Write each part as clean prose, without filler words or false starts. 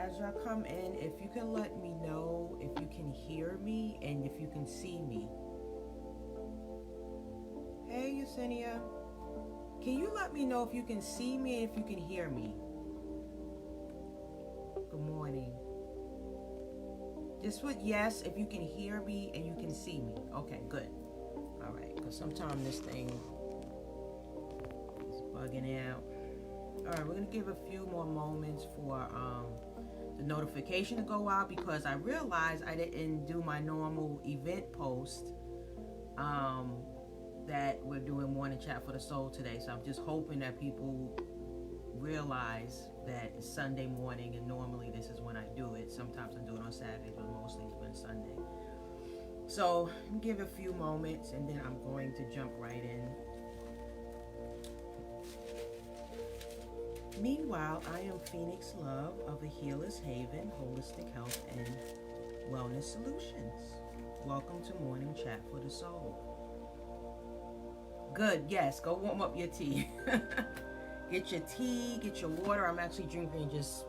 as y'all come in, if you can let me know if you can hear me and if you can see me. Hey, Yesenia. Can you let me know if you can see me and if you can hear me? Good morning. Just put yes if you can hear me and you can see me. Okay, good. All right, because sometimes this thing is bugging out. All right, we're going to give a few more moments for the notification to go out because I realized I didn't do my normal event post that we're doing Morning Chat for the Soul today. So I'm just hoping that people realize that it's Sunday morning and normally this is when I do it. Sometimes I do it on Saturdays, but mostly it's been Sunday. So give a few moments and then I'm going to jump right in. Meanwhile, I am Phoenix Love of the Healer's Haven Holistic Health and Wellness Solutions. Welcome to Morning Chat for the Soul. Good, yes, go warm up your tea. Get your tea, get your water. I'm actually drinking just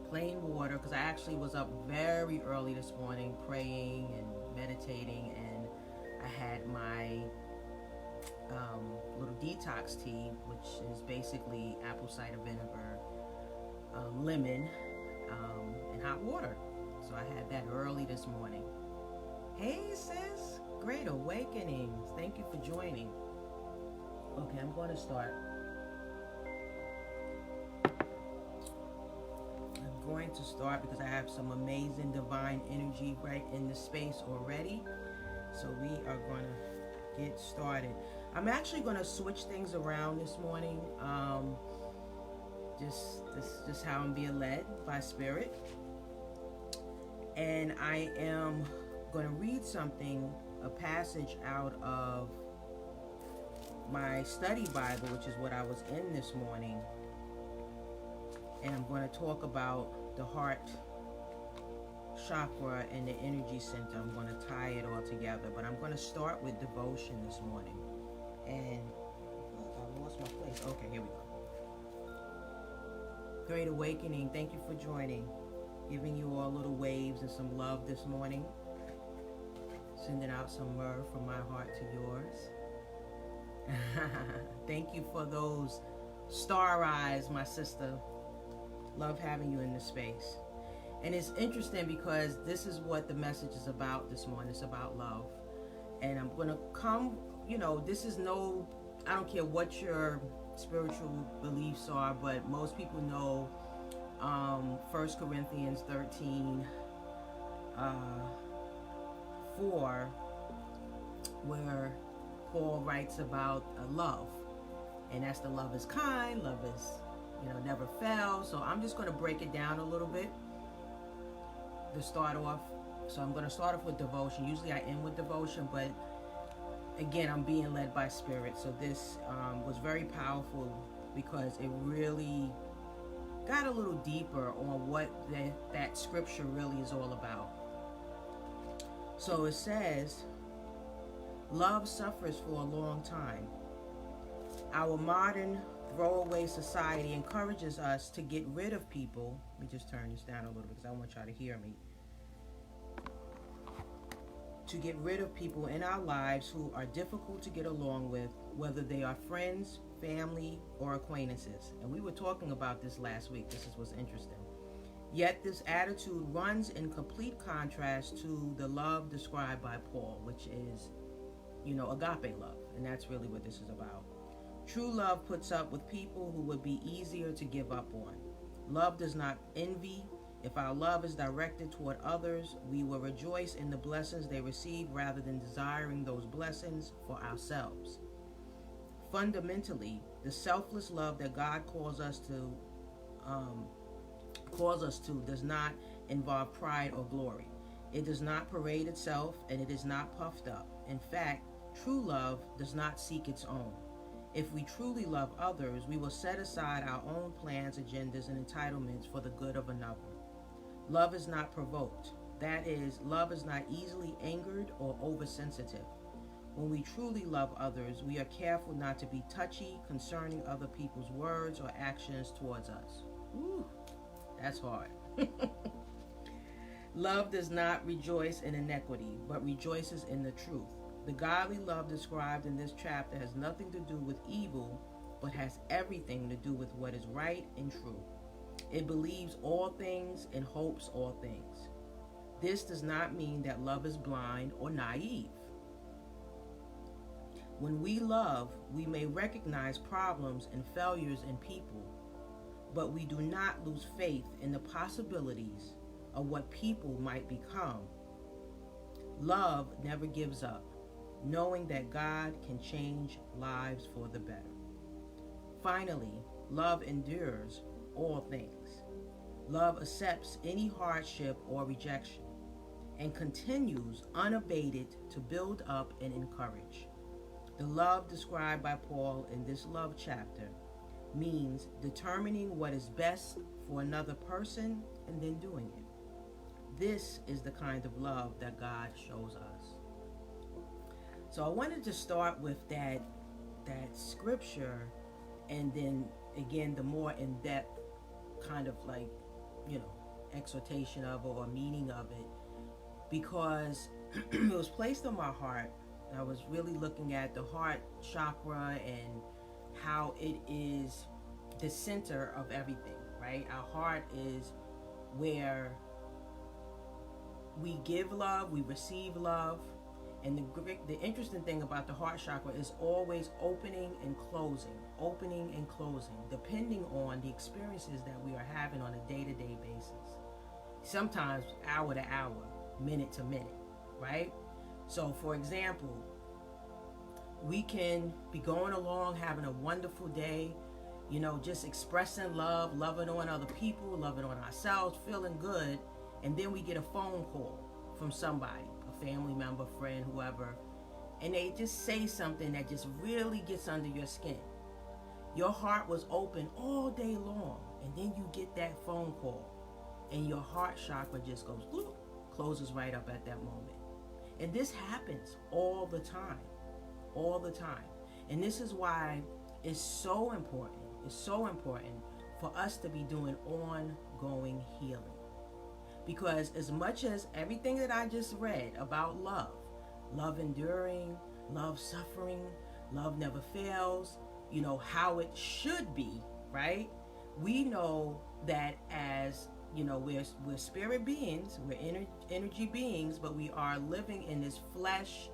plain water because I actually was up very early this morning praying and meditating, and I had my little detox tea, which is basically apple cider vinegar, lemon, and hot water. So I had that early this morning. Hey sis, great awakenings. Thank you for joining. Okay, I'm going to start. I'm going to start because I have some amazing divine energy right in the space already. So we are going to get started. I'm actually going to switch things around this morning. Just how I'm being led by Spirit. And I am going to read something, a passage out of my study Bible, which is what I was in this morning. And I'm going to talk about the heart chakra and the energy center. I'm going to tie it all together, but I'm going to start with devotion this morning. And I lost my place. Okay, here we go. Great awakening. Thank you for joining. Giving you all little waves and some love this morning. Sending out some myrrh from my heart to yours. Thank you for those star eyes, my sister. Love having you in this space. And it's interesting because this is what the message is about this morning. It's about love. And I'm going to come, this is I don't care what your spiritual beliefs are, but most people know 1 Corinthians 13, 4, where Paul writes about love. And that's the love is kind, love is, never fails. So I'm just going to break it down a little bit to start off. So I'm going to start off with devotion. Usually I end with devotion, but again, I'm being led by Spirit. So this was very powerful because it really got a little deeper on what that scripture really is all about. So it says, love suffers for a long time. Our modern throwaway society encourages us to get rid of people. Let me just turn this down a little bit because I want y'all to hear me. To get rid of people in our lives who are difficult to get along with, whether they are friends, family, or acquaintances. And we were talking about this last week. This is what's interesting. Yet this attitude runs in complete contrast to the love described by Paul, which is, agape love. And that's really what this is about. True love puts up with people who would be easier to give up on. Love does not envy. If our love is directed toward others, we will rejoice in the blessings they receive rather than desiring those blessings for ourselves. Fundamentally, the selfless love that God calls us to does not involve pride or glory. It does not parade itself, and it is not puffed up. In fact, true love does not seek its own. If we truly love others, we will set aside our own plans, agendas, and entitlements for the good of another. Love is not provoked. That is, love is not easily angered or oversensitive. When we truly love others, we are careful not to be touchy concerning other people's words or actions towards us. Ooh, that's hard. Love does not rejoice in iniquity, but rejoices in the truth. The godly love described in this chapter has nothing to do with evil, but has everything to do with what is right and true. It believes all things and hopes all things. This does not mean that love is blind or naive. When we love, we may recognize problems and failures in people, but we do not lose faith in the possibilities of what people might become. Love never gives up, knowing that God can change lives for the better. Finally, love endures all things. Love accepts any hardship or rejection and continues unabated to build up and encourage. The love described by Paul in this love chapter means determining what is best for another person and then doing it. This is the kind of love that God shows us. So I wanted to start with that scripture, and then again the more in-depth kind of exhortation of it or meaning of it, because it was placed on my heart. I was really looking at the heart chakra and how it is the center of everything, right? Our heart is where we give love, we receive love. And the interesting thing about the heart chakra is always opening and closing, depending on the experiences that we are having on a day-to-day basis. Sometimes hour to hour, minute to minute, right? So for example, we can be going along, having a wonderful day, just expressing love, loving on other people, loving on ourselves, feeling good. And then we get a phone call from somebody, a family member, friend, whoever, and they just say something that just really gets under your skin. Your heart was open all day long, and then you get that phone call, and your heart chakra just goes, whoop, closes right up at that moment. And this happens all the time. And this is why it's so important for us to be doing ongoing healing. Because as much as everything that I just read about love enduring, love suffering, love never fails, how it should be, right? We know that as, we're spirit beings, we're energy beings, but we are living in this flesh,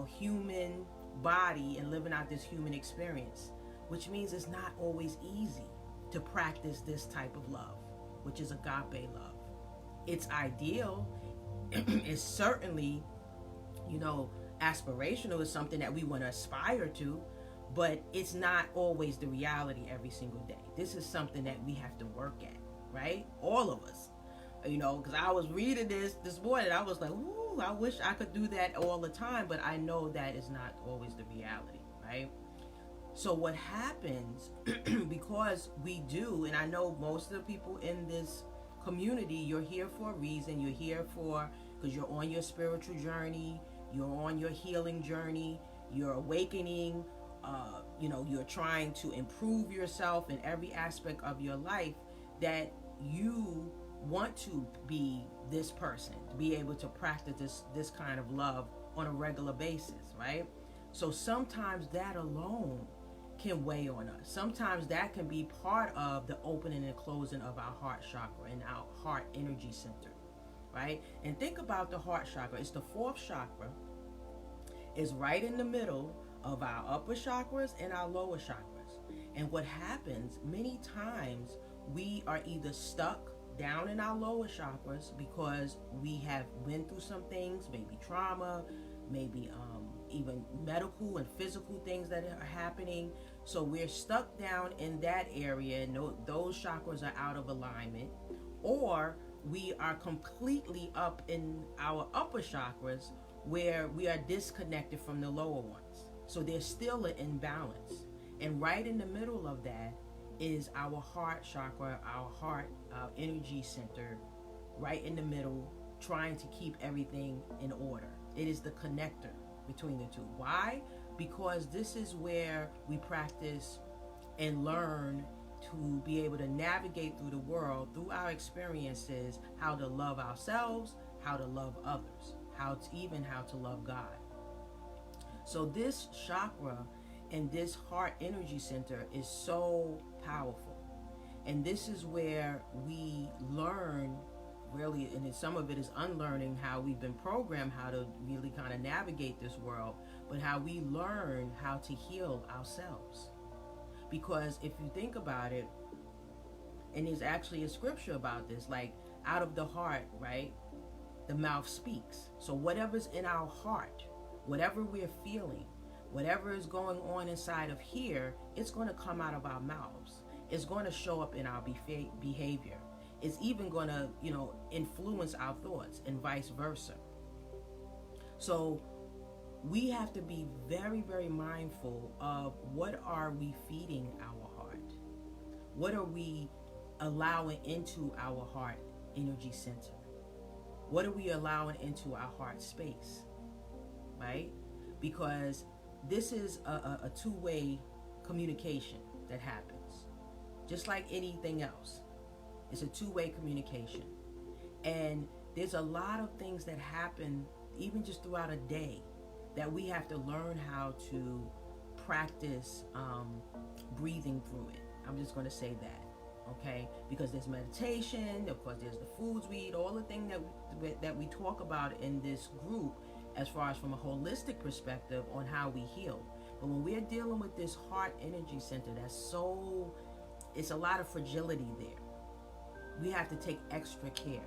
human body and living out this human experience, which means it's not always easy to practice this type of love, which is agape love. It's ideal. It's certainly, aspirational. Is something that we want to aspire to, but it's not always the reality every single day. This is something that we have to work at, right? All of us, because I was reading this morning. I was like, ooh, I wish I could do that all the time, but I know that is not always the reality, right? So what happens, because we do, and I know most of the people in this community, you're here for a reason. You're here because you're on your spiritual journey, you're on your healing journey, you're awakening, you're trying to improve yourself in every aspect of your life, that you want to be this person, to be able to practice this kind of love on a regular basis, right? So sometimes that alone can weigh on us. Sometimes that can be part of the opening and closing of our heart chakra and our heart energy center, right? And think about the heart chakra. It's the fourth chakra. It's right in the middle of our upper chakras and our lower chakras. And what happens many times, we are either stuck down in our lower chakras because we have been through some things, maybe trauma, maybe even medical and physical things that are happening. So we're stuck down in that area, and those chakras are out of alignment, or we are completely up in our upper chakras where we are disconnected from the lower ones. So there's still an imbalance. And right in the middle of that is our heart chakra, our heart energy center, right in the middle, trying to keep everything in order. It is the connector between the two. Why? Because this is where we practice and learn to be able to navigate through the world, through our experiences, how to love ourselves, how to love others, how to love God. So this chakra and this heart energy center is so powerful. And this is where we learn, really, and some of it is unlearning how we've been programmed how to really kind of navigate this world, but how we learn how to heal ourselves. Because if you think about it, and there's actually a scripture about this, like out of the heart, right, the mouth speaks. So whatever's in our heart, whatever we're feeling, whatever is going on inside of here, it's going to come out of our mouths. It's going to show up in our behavior. It's even going to, influence our thoughts and vice versa. So we have to be very, very mindful of what are we feeding our heart? What are we allowing into our heart energy center? What are we allowing into our heart space? Right? Because this is a two-way communication that happens. Just like anything else. It's a two-way communication. And there's a lot of things that happen even just throughout a day that we have to learn how to practice breathing through it. I'm just going to say that, okay? Because there's meditation, of course there's the foods we eat, all the things that we talk about in this group as far as from a holistic perspective on how we heal. But when we're dealing with this heart energy center, it's a lot of fragility there. We have to take extra care.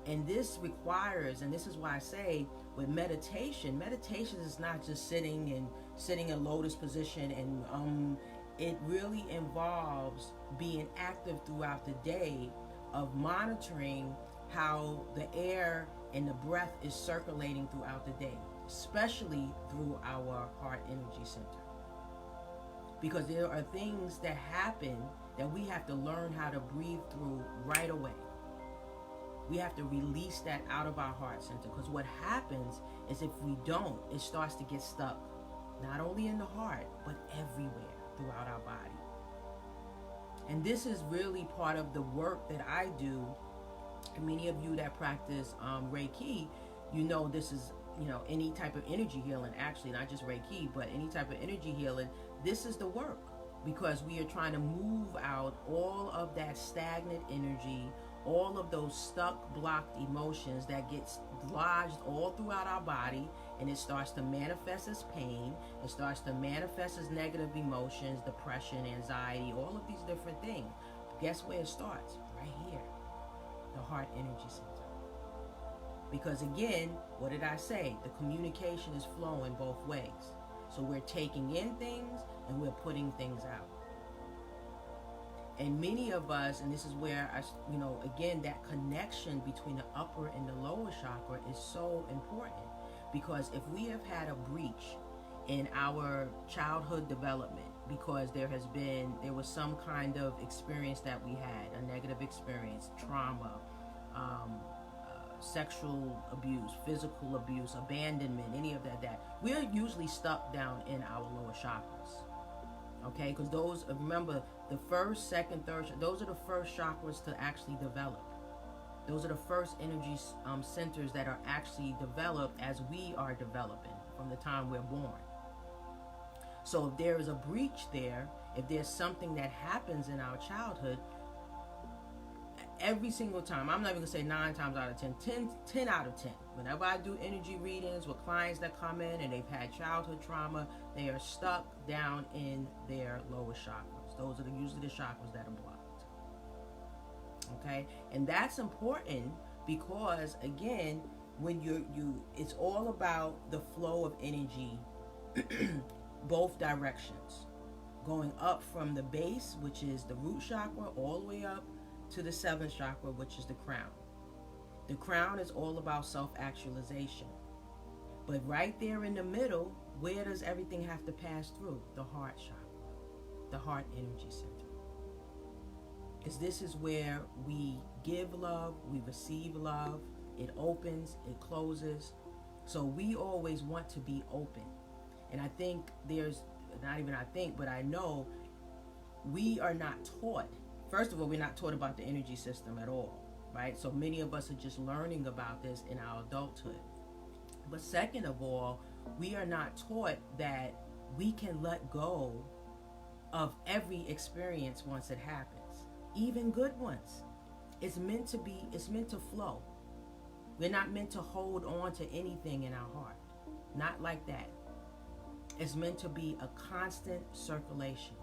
And this requires, and this is why I say with meditation is not just sitting in lotus position, and it really involves being active throughout the day of monitoring how the air and the breath is circulating throughout the day, especially through our heart energy center. Because there are things that happen that we have to learn how to breathe through right away. We have to release that out of our heart center, because what happens is if we don't, it starts to get stuck, not only in the heart, but everywhere throughout our body. And this is really part of the work that I do. And many of you that practice Reiki, this is, any type of energy healing, actually, not just Reiki, but any type of energy healing, this is the work. Because we are trying to move out all of that stagnant energy, all of those stuck, blocked emotions that gets lodged all throughout our body, and it starts to manifest as pain, it starts to manifest as negative emotions, depression, anxiety, all of these different things. Guess where it starts? Right here, the heart energy center. Because again, what did I say? The communication is flowing both ways. So we're taking in things and we're putting things out. And many of us, and this is where again, that connection between the upper and the lower chakra is so important. Because if we have had a breach in our childhood development, because there was some kind of experience that we had, a negative experience, trauma, sexual abuse, physical abuse, abandonment, any of that, we're usually stuck down in our lower chakras. Okay, because those, remember, the first, second, third, those are the first chakras to actually develop. Those are the first energy centers that are actually developed as we are developing from the time we're born. So if there is a breach there, if there's something that happens in our childhood, every single time, I'm not even going to say 9 times out of 10 out of 10. Whenever I do energy readings with clients that come in and they've had childhood trauma, they are stuck down in their lower chakras. Those are usually the chakras that are blocked. Okay? And that's important because, again, when it's all about the flow of energy, both directions. Going up from the base, which is the root chakra, all the way up to the 7th chakra, which is the crown. The crown is all about self-actualization. But right there in the middle, where does everything have to pass through? The heart chakra, the heart energy center. Because this is where we give love, we receive love, it opens, it closes. So we always want to be open. And I think but I know we are not taught. First of all, we're not taught about the energy system at all, right? So many of us are just learning about this in our adulthood. But second of all, we are not taught that we can let go of every experience once it happens, even good ones. It's meant to flow. We're not meant to hold on to anything in our heart. Not like that. It's meant to be a constant circulation.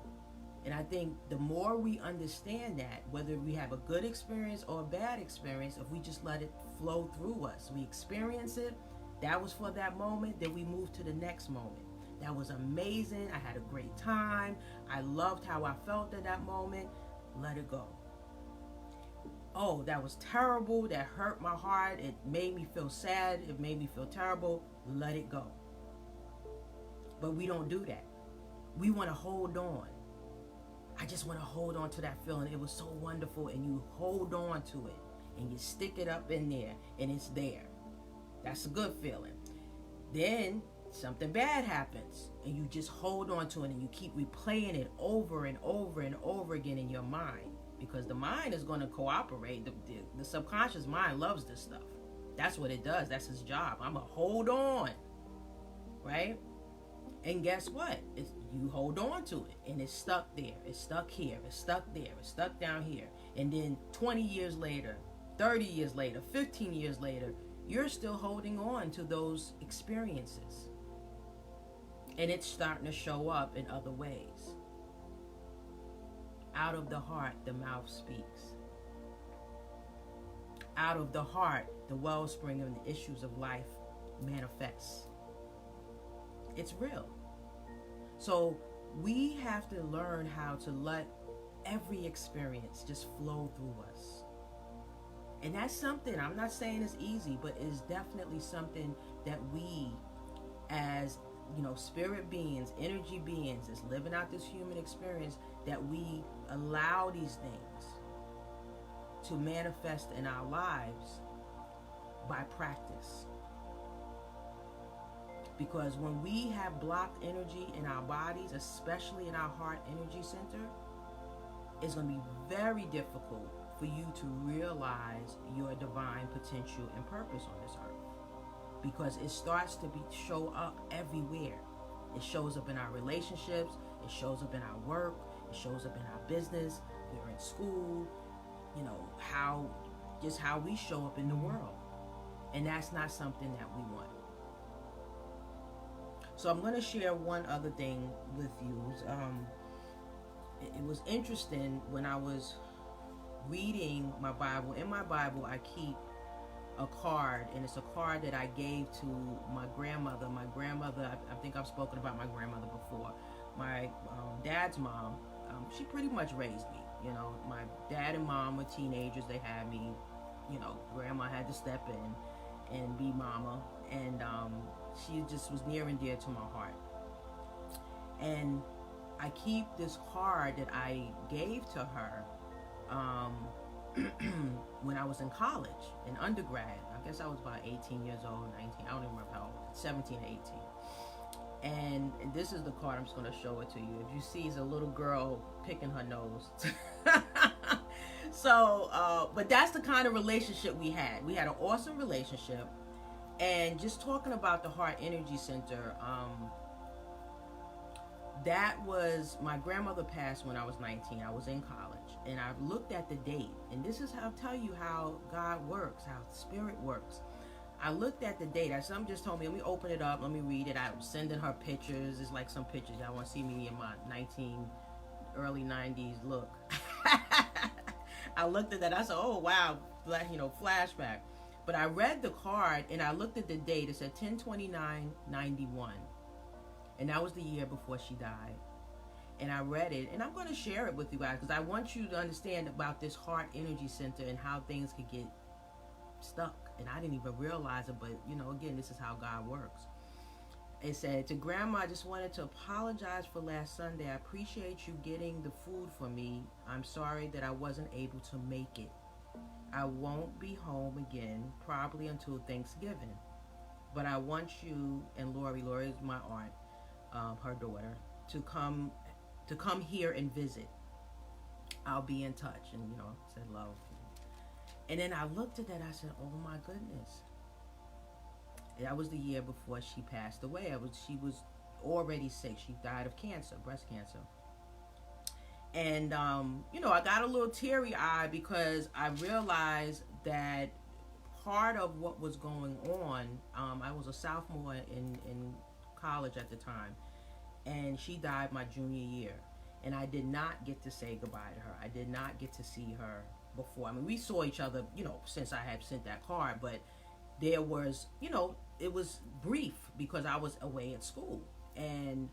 And I think the more we understand that, whether we have a good experience or a bad experience, if we just let it flow through us, we experience it, that was for that moment, then we move to the next moment. That was amazing. I had a great time. I loved how I felt at that moment. Let it go. Oh, that was terrible. That hurt my heart. It made me feel sad. It made me feel terrible. Let it go. But we don't do that. We want to hold on. I just want to hold on to that feeling. It was so wonderful. And you hold on to it. And you stick it up in there. And it's there. That's a good feeling. Then something bad happens. And you just hold on to it. And you keep replaying it over and over and over again in your mind. Because the mind is going to cooperate. The subconscious mind loves this stuff. That's what it does. That's his job. I'm going to hold on. Right? And guess what? You hold on to it. And it's stuck there. It's stuck here. It's stuck there. It's stuck down here. And then 20 years later, 30 years later, 15 years later, you're still holding on to those experiences. And it's starting to show up in other ways. Out of the heart, the mouth speaks. Out of the heart, the wellspring of the issues of life manifests. It's real. So we have to learn how to let every experience just flow through us. And that's something, I'm not saying it's easy, but it's definitely something that we as, spirit beings, energy beings, that's living out this human experience, that we allow these things to manifest in our lives by practice. Because when we have blocked energy in our bodies, especially in our heart energy center, it's going to be very difficult for you to realize your divine potential and purpose on this earth. Because it starts to show up everywhere. It shows up in our relationships. It shows up in our work. It shows up in our business. We're in school. How we show up in the world. And that's not something that we want. So I'm going to share one other thing with you. It was interesting when I was reading my Bible. In my Bible, I keep a card, and it's a card that I gave to my grandmother. My grandmother, I think I've spoken about my grandmother before. My dad's mom, she pretty much raised me. My dad and mom were teenagers. They had me. Grandma had to step in and be mama. And she just was near and dear to my heart. And I keep this card that I gave to her when I was in college, in undergrad. I guess I was about 18 years old, 19. I don't even remember how old, 17 or 18. And this is the card. I'm just going to show it to you. If you see, it's a little girl picking her nose. So, but that's the kind of relationship we had. We had an awesome relationship. And just talking about the Heart Energy Center, that was, my grandmother passed when I was 19. I was in college. And I looked at the date. And this is how I'll tell you how God works, how spirit works. I looked at the date. Something just told me, let me open it up, let me read it. I'm sending her pictures. It's like some pictures. Y'all want to see me in my early 90s look. I looked at that. I said, oh, wow, flashback. But I read the card, and I looked at the date. It said 10/29/91. And that was the year before she died. And I read it, and I'm going to share it with you guys, because I want you to understand about this Heart Energy Center and how things could get stuck. And I didn't even realize it, but, again, this is how God works. It said, to Grandma, I just wanted to apologize for last Sunday. I appreciate you getting the food for me. I'm sorry that I wasn't able to make it. I won't be home again, probably until Thanksgiving. But I want you and Lori is my aunt, her daughter, to come here and visit. I'll be in touch. And, said love. And then I looked at that. I said, oh my goodness. That was the year before she passed away. She was already sick. She died of cancer, breast cancer. And, I got a little teary-eyed because I realized that part of what was going on, I was a sophomore in college at the time, and she died my junior year. And I did not get to say goodbye to her. I did not get to see her before. I mean, we saw each other, since I had sent that card, but there was, it was brief because I was away at school. And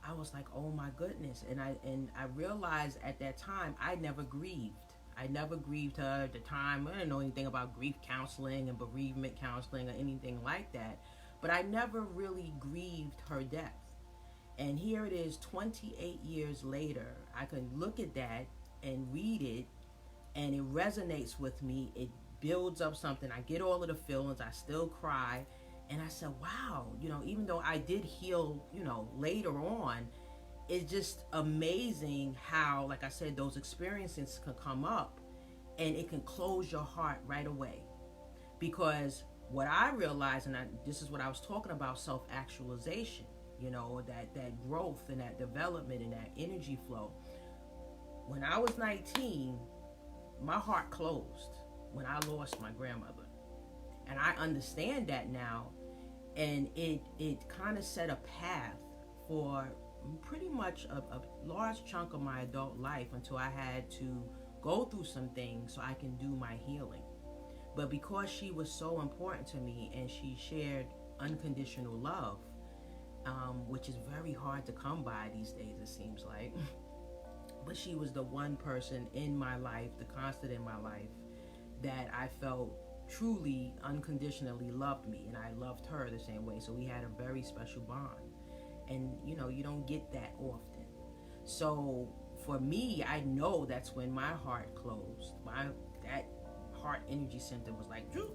I was like, oh my goodness. And I realized at that time I never grieved. I never grieved her at the time. I didn't know anything about grief counseling and bereavement counseling or anything like that. But I never really grieved her death. And here it is 28 years later. I can look at that and read it, and it resonates with me. It builds up something. I get all of the feelings. I still cry. And I said, wow, even though I did heal, later on, it's just amazing how, like I said, those experiences can come up and it can close your heart right away. Because what I realized, and this is what I was talking about, self-actualization, that growth and that development and that energy flow. When I was 19, my heart closed when I lost my grandmother. And I understand that now. And it kind of set a path for pretty much a large chunk of my adult life until I had to go through some things so I can do my healing. But because she was so important to me and she shared unconditional love, which is very hard to come by these days, it seems like. But she was the one person in my life, the constant in my life, that I felt truly unconditionally loved me, and I loved her the same way. So we had a very special bond, and you don't get that often. So for me, I know that's when my heart closed. That heart energy center was like, Drew.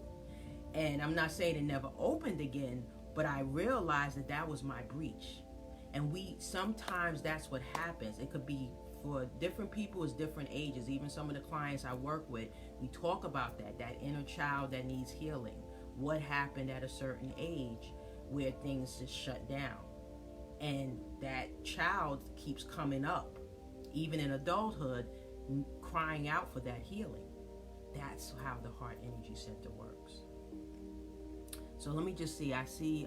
And I'm not saying it never opened again, but I realized that was my breach. And sometimes that's what happens. It could be for different people, it's different ages. Even some of the clients I work with, we talk about that inner child that needs healing. What happened at a certain age where things just shut down? And that child keeps coming up, even in adulthood, crying out for that healing. That's how the Heart Energy Center works. So let me just see. I see,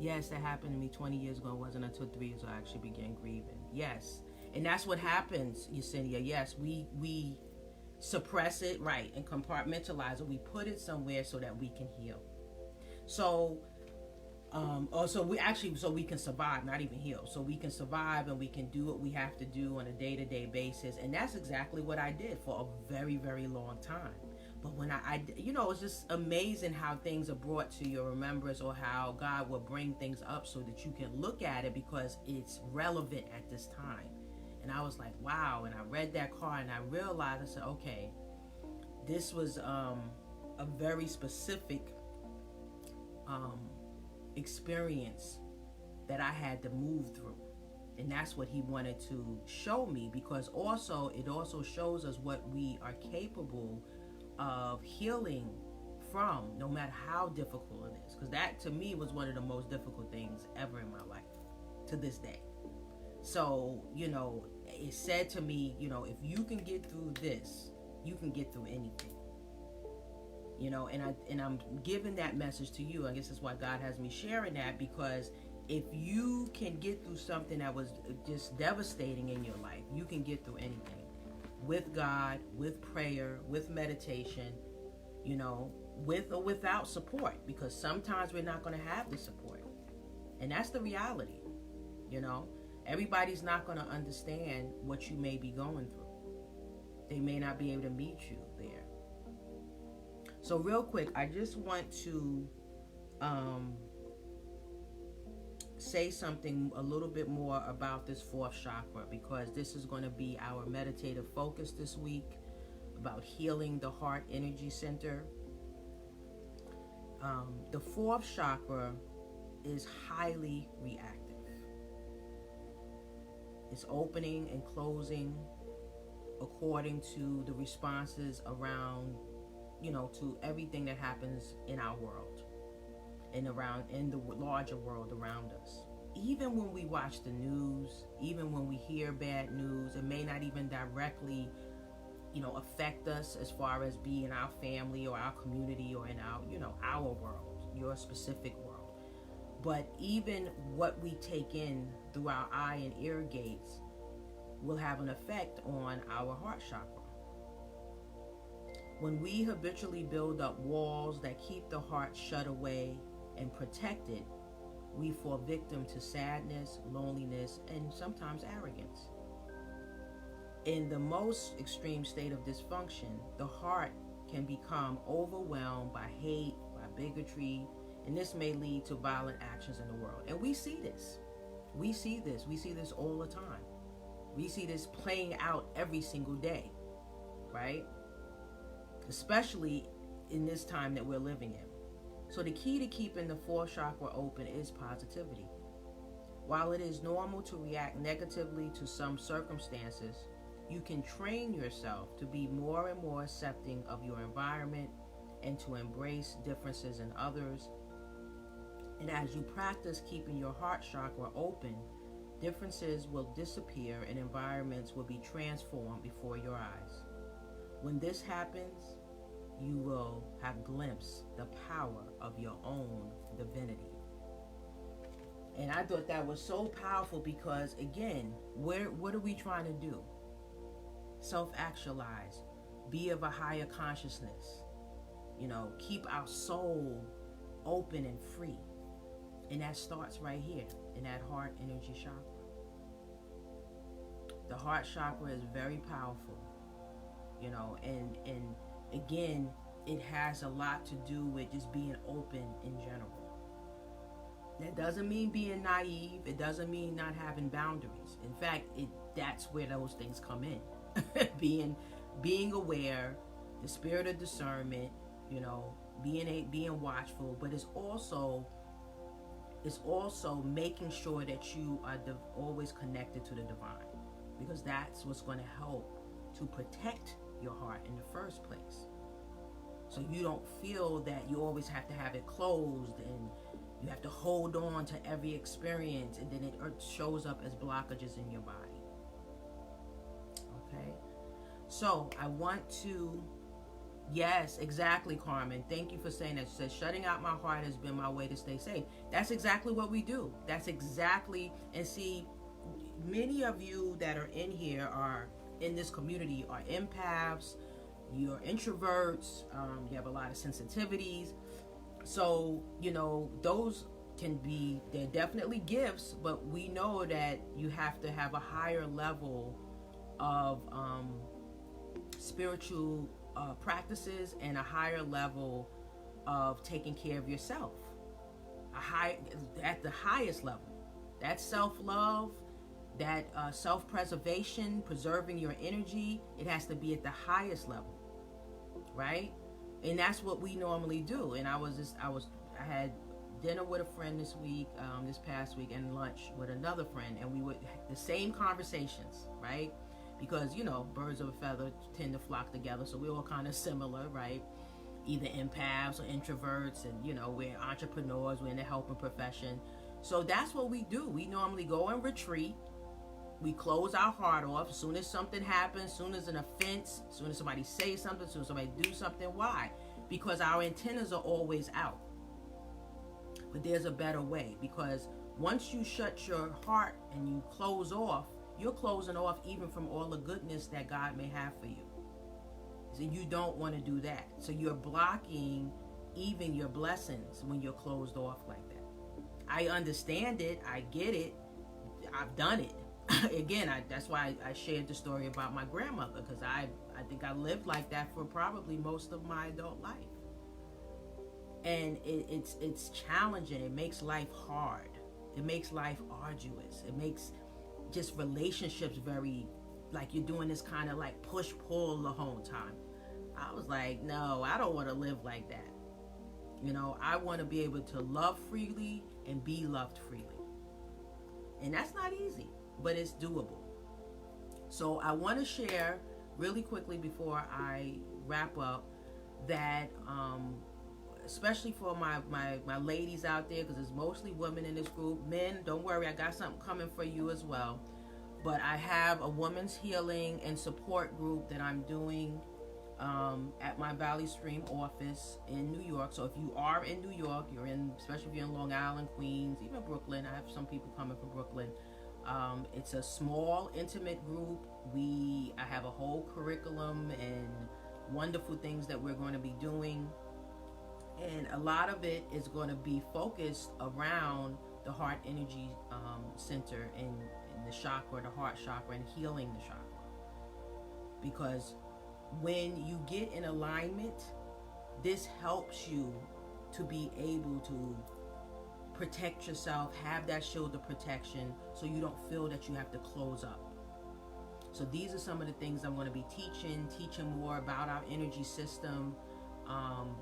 yes, that happened to me 20 years ago. It wasn't until 3 years I actually began grieving. Yes. And that's what happens, Yesenia. Yes, we suppress it, right, and compartmentalize it. We put it somewhere so that we can heal. So, so we can survive, not even heal. So we can survive and we can do what we have to do on a day-to-day basis. And that's exactly what I did for a very, very long time. But when it's just amazing how things are brought to your remembrance, or how God will bring things up so that you can look at it because it's relevant at this time. And I was like, wow. And I read that card and I realized, I said, okay, this was a very specific experience that I had to move through. And that's what he wanted to show me, because it also shows us what we are capable of healing from, no matter how difficult it is. Because that, to me, was one of the most difficult things ever in my life to this day. So, it said to me, if you can get through this, you can get through anything. And I'm giving that message to you. I guess that's why God has me sharing that, because if you can get through something that was just devastating in your life, you can get through anything. With God, with prayer, with meditation, with or without support, because sometimes we're not going to have the support. And that's the reality. Everybody's not going to understand what you may be going through. They may not be able to meet you there. So real quick, I just want to say something a little bit more about this fourth chakra, because this is going to be our meditative focus this week, about healing the heart energy center. The fourth chakra is highly reactive. It's opening and closing according to the responses around, to everything that happens in our world and around in the larger world around us. Even when we watch the news, even when we hear bad news, it may not even directly, affect us as far as being our family or our community or in our, our world, your specific world. But even what we take in through our eye and ear gates will have an effect on our heart chakra. When we habitually build up walls that keep the heart shut away and protected, we fall victim to sadness, loneliness, and sometimes arrogance. In the most extreme state of dysfunction, the heart can become overwhelmed by hate, by bigotry, and this may lead to violent actions in the world. And we see this. We see this all the time. We see this playing out every single day, right? Especially in this time that we're living in. So the key to keeping the fourth chakra open is positivity. While it is normal to react negatively to some circumstances, you can train yourself to be more and more accepting of your environment and to embrace differences in others. And as you practice keeping your heart chakra open, differences will disappear and environments will be transformed before your eyes. When this happens, you will have glimpsed the power of your own divinity. And I thought that was so powerful because, again, what are we trying to do? Self-actualize, be of a higher consciousness, keep our soul open and free. And that starts right here in that heart energy chakra. The heart chakra is very powerful, and again, it has a lot to do with just being open in general. That doesn't mean being naive. It doesn't mean not having boundaries. In fact, that's where those things come in. being aware, the spirit of discernment, being watchful, but it's also making sure that you are always connected to the divine, because that's what's going to help to protect your heart in the first place. So you don't feel that you always have to have it closed and you have to hold on to every experience, and then it shows up as blockages in your body. Okay? So I want to, yes, exactly, Carmen. Thank you for saying that. She says, shutting out my heart has been my way to stay safe. That's exactly what we do. That's exactly, and see, many of you that are in here are in this community are empaths, you're introverts, you have a lot of sensitivities. So, those they're definitely gifts, but we know that you have to have a higher level of spiritual practices and a higher level of taking care of yourself. At the highest level. That self-love, that self-preservation, preserving your energy, it has to be at the highest level, right? And that's what we normally do. And I had dinner with a friend this past week, and lunch with another friend, and we would the same conversations, right? Because birds of a feather tend to flock together, so we're all kind of similar, right? Either empaths or introverts, and we're entrepreneurs, we're in the helping profession. So that's what we do. We normally go and retreat. We close our heart off as soon as something happens, as soon as an offense, as soon as somebody says something, as soon as somebody do something. Why? Because our antennas are always out. But there's a better way, because once you shut your heart and you close off, you're closing off even from all the goodness that God may have for you. So you don't want to do that. So you're blocking even your blessings when you're closed off like that. I understand it. I get it. I've done it. Again, that's why I shared the story about my grandmother, because I think I lived like that for probably most of my adult life. And it's challenging. It makes life hard. It makes life arduous. It makes just relationships very, like you're doing this kind of like push-pull the whole time. I was like, no, I don't want to live like that. I want to be able to love freely and be loved freely. And that's not easy. but it's doable. So I want to share really quickly before I wrap up that especially for my ladies out there, because there's mostly women in this group. Men, don't worry, I got something coming for you as well. But I have a women's healing and support group that I'm doing at my Valley Stream office in New York. So if you are in New York, especially if you're in Long Island, Queens, even Brooklyn. I have some people coming from Brooklyn. It's a small, intimate group. I have a whole curriculum and wonderful things that we're going to be doing. And a lot of it is going to be focused around the heart energy center and the chakra, the heart chakra, and healing the chakra. Because when you get in alignment, this helps you to be able to protect yourself, have that shield of protection, so you don't feel that you have to close up. So these are some of the things I'm going to be teaching more about our energy system,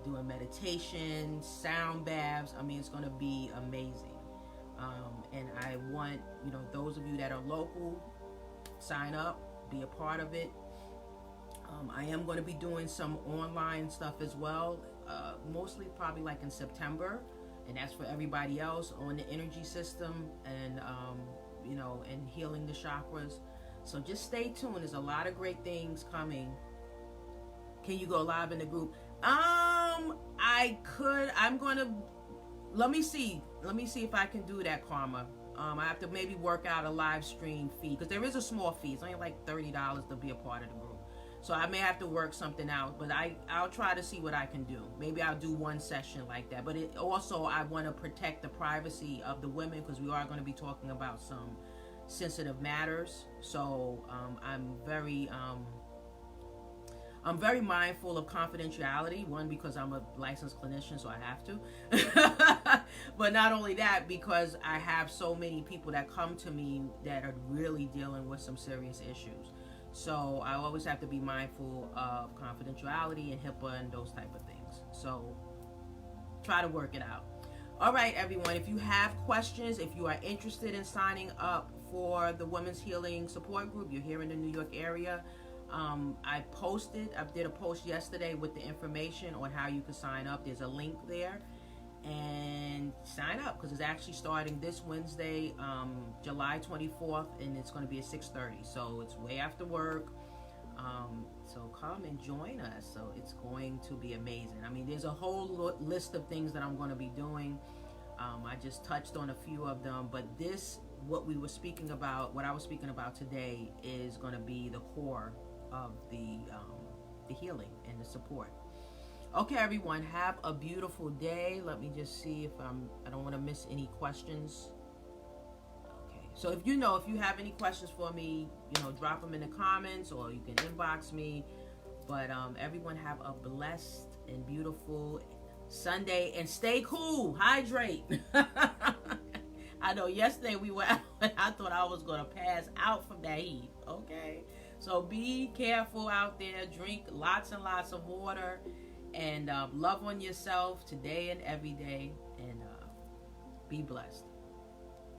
doing meditation, sound baths. I mean, it's going to be amazing. And I want, those of you that are local, sign up, be a part of it. I am going to be doing some online stuff as well, mostly probably like in September, and that's for everybody else on the energy system and and healing the chakras. So just stay tuned. There's a lot of great things coming. Can you go live in the group? I could. Let me see if I can do that, Karma. I have to maybe work out a live stream fee, because there is a small fee. It's only like $30 to be a part of the group. So I may have to work something out, but I'll try to see what I can do. Maybe I'll do one session like that. But I want to protect the privacy of the women, because we are going to be talking about some sensitive matters. So I'm very mindful of confidentiality. One, because I'm a licensed clinician, so I have to. But not only that, because I have so many people that come to me that are really dealing with some serious issues. So I always have to be mindful of confidentiality and HIPAA and those type of things. So try to work it out. All right, everyone. If you have questions, if you are interested in signing up for the Women's Healing Support Group, you're here in the New York area. I did a post yesterday with the information on how you can sign up. There's a link there, and sign up, because it's actually starting this Wednesday, July 24th, and it's going to be at 6:30. So it's way after work. So come and join us. So it's going to be amazing. I mean, there's a whole list of things that I'm going to be doing. I just touched on a few of them, but what I was speaking about today is going to be the core of the healing and the support. Okay, everyone, have a beautiful day. Let me just see if I don't want to miss any questions. Okay, so if you have any questions for me, drop them in the comments, or you can inbox me. But everyone, have a blessed and beautiful Sunday, and stay cool, hydrate. I know yesterday we were out, and I thought I was going to pass out from that heat. Okay, so be careful out there. Drink lots and lots of water, and love on yourself today and every day, and be blessed.